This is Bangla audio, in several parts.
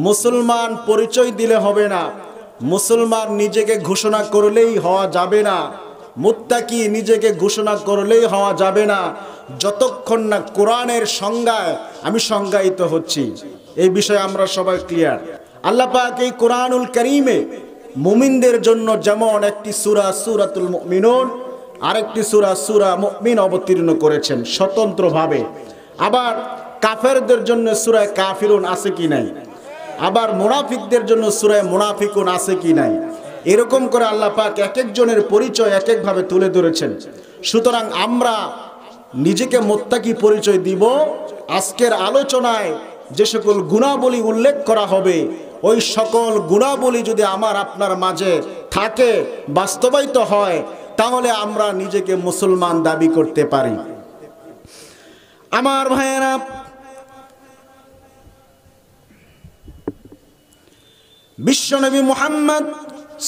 মুসলমান পরিচয় দিলে হবে না, মুসলমান নিজেকে ঘোষণা করলেই হওয়া যাবে না, মুত্তাকি নিজেকে ঘোষণা করলেই হওয়া যাবে না, যতক্ষণ না কোরআনের সংজ্ঞায় আমি সংজ্ঞায়িত হচ্ছি। এই বিষয়ে আমরা সবাই ক্লিয়ার। আল্লাহ পাক এই কোরআনুল কারীমে মুমিনদের জন্য যেমন একটি সূরা সূরাতুল মুমিনুন, আরেকটি সূরা সূরা মুমিন অবতীর্ণ করেছেন স্বতন্ত্রভাবে। আবার কাফেরদের জন্য সূরা কাফিরুন আছে কি নাই, আবার মুনাফিকদের জন্য সূরা মুনাফিকুন আছে কি নাই, এরকম করে আল্লাহ পাক এক একজনের পরিচয় এক একভাবে তুলে ধরেছেন। সুতরাং আমরা নিজেকে মুত্তাকি পরিচয় দিব। আজকের আলোচনায় যে সকল গুণাবলী উল্লেখ করা হবে, ওই সকল গুণাবলী যদি আমার আপনার মাঝে থাকে, বাস্তবায়িত হয়, তাহলে আমরা নিজেকে মুসলমান দাবি করতে পারি। আমার ভাইয়েরা, বিশ্বনবী মুহাম্মদ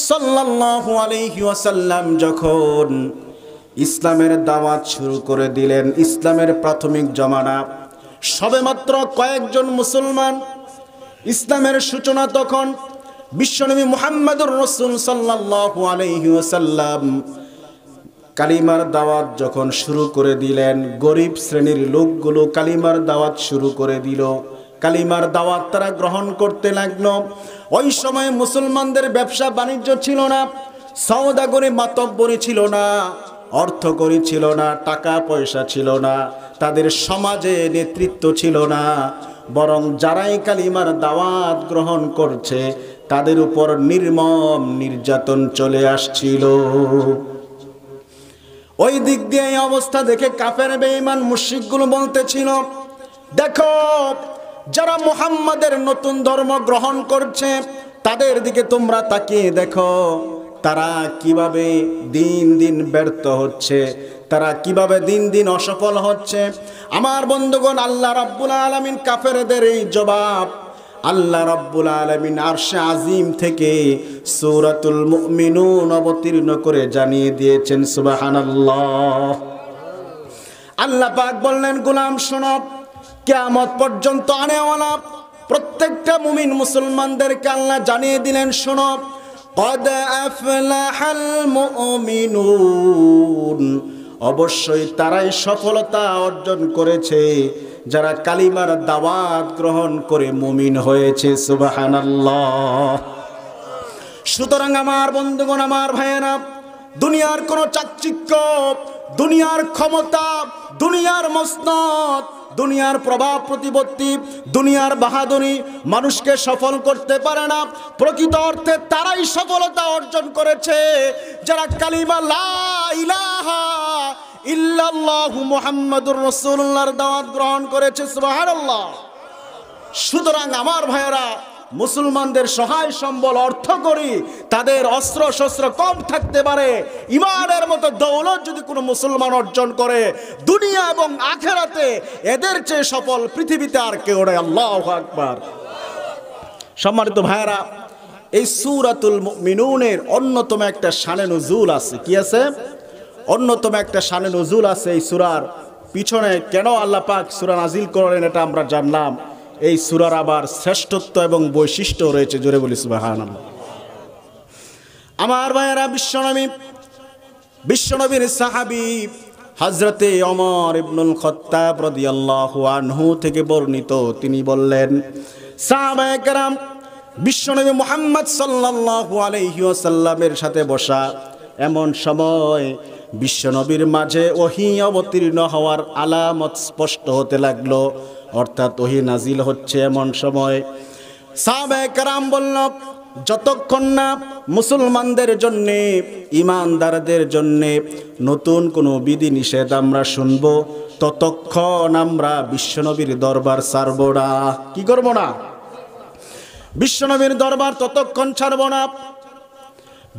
সাল্লাল্লাহু আলাইহি ওয়াসাল্লাম যখন ইসলামের দাওয়াত শুরু করে দিলেন, ইসলামের প্রাথমিক জমানা, সবেমাত্র কয়েকজন মুসলমান, ইসলামের সূচনা তখন বিশ্বনবী মুহাম্মদুর রাসূল সাল্লাল্লাহু আলাইহি ওয়াসাল্লাম কালিমার দাওয়াত যখন শুরু করে দিলেন, গরিব শ্রেণীর লোকগুলো কালিমার দাওয়াত শুরু করে দিল, কালিমার দাওয়াত তারা গ্রহণ করতে লাগলো। ওই সময় মুসলমানদের ব্যবসা বাণিজ্য ছিল না, সওদাগরি মাতব্বরি ছিল না, অর্থকরী ছিল না, টাকা পয়সা ছিল না, তাদের সমাজে নেতৃত্ব ছিল না, বরং যারাই কালিমার দাওয়াত গ্রহণ করছে তাদের উপর নির্মম নির্যাতন চলে আসছিল। ওই দিক দিয়ে এই অবস্থা দেখে কাফের বেঈমান মুশরিকগুলো বলতেছিল, দেখো যারা মুহাম্মাদের নতুন ধর্ম গ্রহণ করছে তাদের দিকে তোমরা তাকিয়ে দেখো, তারা কিভাবে দিন দিন ব্যর্থ হচ্ছে, তারা কিভাবে দিন দিন অসফল হচ্ছে। আমার বন্ধুগণ, আল্লাহ রাব্বুল আলামিন কাফেরদের এই জবাব আল্লাহ রাব্বুল আলামিন আরশে আজিম থেকে সূরাতুল মুমিনুন অবতীর্ণ করে জানিয়ে দিয়েছেন। সুবহানাল্লাহ। আল্লাহ পাক বললেন, গোলাম শোনো, কিয়ামত পর্যন্ত আনেওয়ালা প্রত্যেকটা মুমিন মুসলমানদেরকে আল্লাহ জানিয়ে দিলেন, শোনো, قد أفلح المؤمنون, অবশ্যই তারাই সফলতা অর্জন করেছে যারা কালিমার দাওয়াত গ্রহণ করে মুমিন হয়েছে। সুবহানাল্লাহ। সুতরাং আমার বন্ধুগণ, আমার ভাইয়েরা, দুনিয়ার কোনো চাকচিক্য, দুনিয়ার ক্ষমতা, দুনিয়ার মসনদ, দুনিয়ার প্রভাব প্রতিপত্তি, দুনিয়ার বাহাদুরি মানুষকে সফল করতে পারে না। প্রকৃত অর্থে তারাই সফলতা অর্জন করেছে যারা কালিমা লা ইলাহা ইল্লাল্লাহু মুহাম্মাদুর রাসূলুল্লাহর দাওয়াত গ্রহণ করেছে। সুবহানাল্লাহ। সুতরাং আমার ভাইয়েরা, মুসলমানদের সহায় সম্বল অর্থ করি, তাদের অস্ত্র শস্ত্র কম থাকতে পারে, ইমানের মতো দৌলত যদি কোনো মুসলমান অর্জন করে, দুনিয়া এবং আখিরাতে এদের চেয়ে সফল পৃথিবীতে আর কেউ নেই। আল্লাহু আকবার। সম্মানিত ভাইয়েরা, এই সূরাতুল মুমিনুনের অন্যতম একটা শানে নুজুল আছে। কি আছে? অন্যতম একটা শানে নুজুল আছে। এই সূরার পিছনে কেন আল্লাহ পাক সূরা নাজিল করলেন এটা আমরা জানলাম। এই সূরার আবার শ্রেষ্ঠত্ব এবং বৈশিষ্ট্য রয়েছে। জোরে বলি সুবহানাল্লাহ। আমার ভাইয়েরা, বিশ্বনবীর সাহাবী হযরতে ওমর ইবনুল খাত্তাব রাদিয়াল্লাহু আনহু থেকে বর্ণিত, তিনি বললেন, সাহাবায়ে কেরাম বিশ্বনবী মুহাম্মদ সাল্লাল্লাহু আলাইহি ওয়াসাল্লামের সাথে বসা এমন সময় বিশ্বনবীর মাঝে ওহী অবতীর্ণ হওয়ার আলামত স্পষ্ট হতে লাগলো, অর্থাৎ ওহী নাজিল হচ্ছে। এমন সময় সাহাবায়ে কেরাম বলল, যতক্ষণ না মুসলমানদের জন্যে, ইমানদারদের জন্যে নতুন কোনো বিধি নিষেধ আমরা শুনব, ততক্ষণ আমরা বিশ্বনবীর দরবার ছাড়ব না। কি করব না? বিশ্বনবীর দরবার ততক্ষণ ছাড়ব না।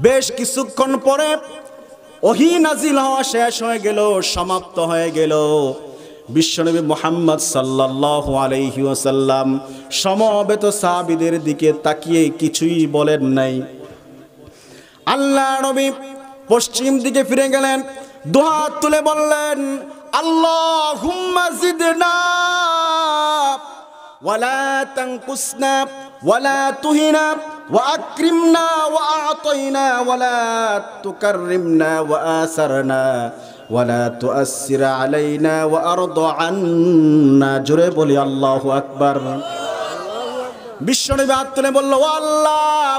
বেশ কিছুক্ষণ পরে ওহী নাজিল হওয়া শেষ হয়ে গেল, সমাপ্ত হয়ে গেল। বিশ্বনবী মুহাম্মদ সাল্লাল্লাহু আলাইহি ওয়াসাল্লাম সমবেত সাহাবীদের দিকে তাকিয়ে কিছুই বলেন নাই। আল্লাহ নবী পশ্চিম দিকে ফিরে গেলেন, দুহাত তুলে বললেন, আল্লাহুম্মা জিদনা ওয়ালা তানকুসনা ওয়ালা তুহিনা ওয়া আকরিমনা ওয়া আতাইনা ওয়ালা তুকাররিমনা ওয়া আসারনা ওয়ালা তুআসসির আলাইনা ওয়া আরদ আন্না। জোরে বলি আল্লাহু আকবার। বিশ্বনবী হাত তুলে বলল, ও আল্লাহ,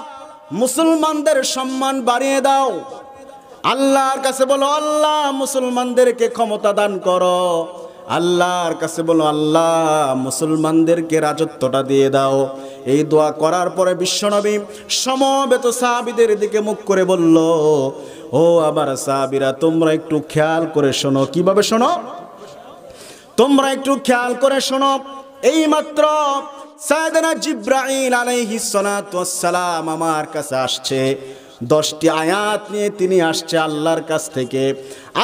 মুসলমানদের সম্মান বাড়িয়ে দাও। আল্লাহর কাছে বলো, আল্লাহ মুসলমানদেরকে ক্ষমতা দান করো। আল্লাহর কাছে বলো, আল্লাহ মুসলমানদেরকে রাজত্বটা দিয়ে দাও। এই দোয়া করার পরে বিশ্বনবী সমবেত সাহাবীদের দিকে মুখ করে বলল, ও আমার সাহাবীরা, তোমরা একটু খেয়াল করে শোনো। কিভাবে শোনো? তোমরা একটু খেয়াল করে শোনো। এইমাত্র সাইয়েদনা জিবরাইল আলাইহিস সালাতু ওয়াস সালাম আমার কাছে আসছে। 10টি আয়াত নিয়ে তিনি আসছে আল্লাহর কাছ থেকে।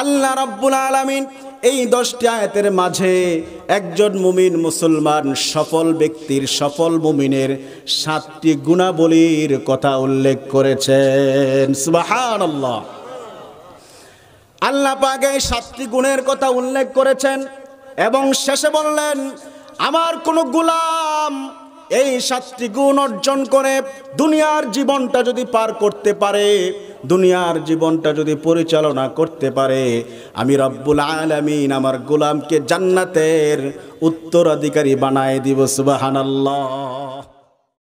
আল্লাহ রাব্বুল আলামিন এই 10টি আয়াতের মাঝে একজন মুমিন মুসলমান সফল ব্যক্তির, সফল মুমিনের 7টি গুণাবলীর কথা উল্লেখ করেছেন। সুবহানাল্লাহ। আল্লাহ পাক এই 7টি গুণের কথা উল্লেখ করেছেন এবং শেষে বললেন, আমার কোন গোলাম এই 7টি গুণ অর্জন করে দুনিয়ার জীবনটা যদি পার করতে পারে, দুনিয়ার জীবনটা যদি পরিচালনা করতে পারে, আমি রব্বুল আলামিন আমার গোলামকে জান্নাতের উত্তরাধিকারী বানায় দিব। সুবহানাল্লাহ।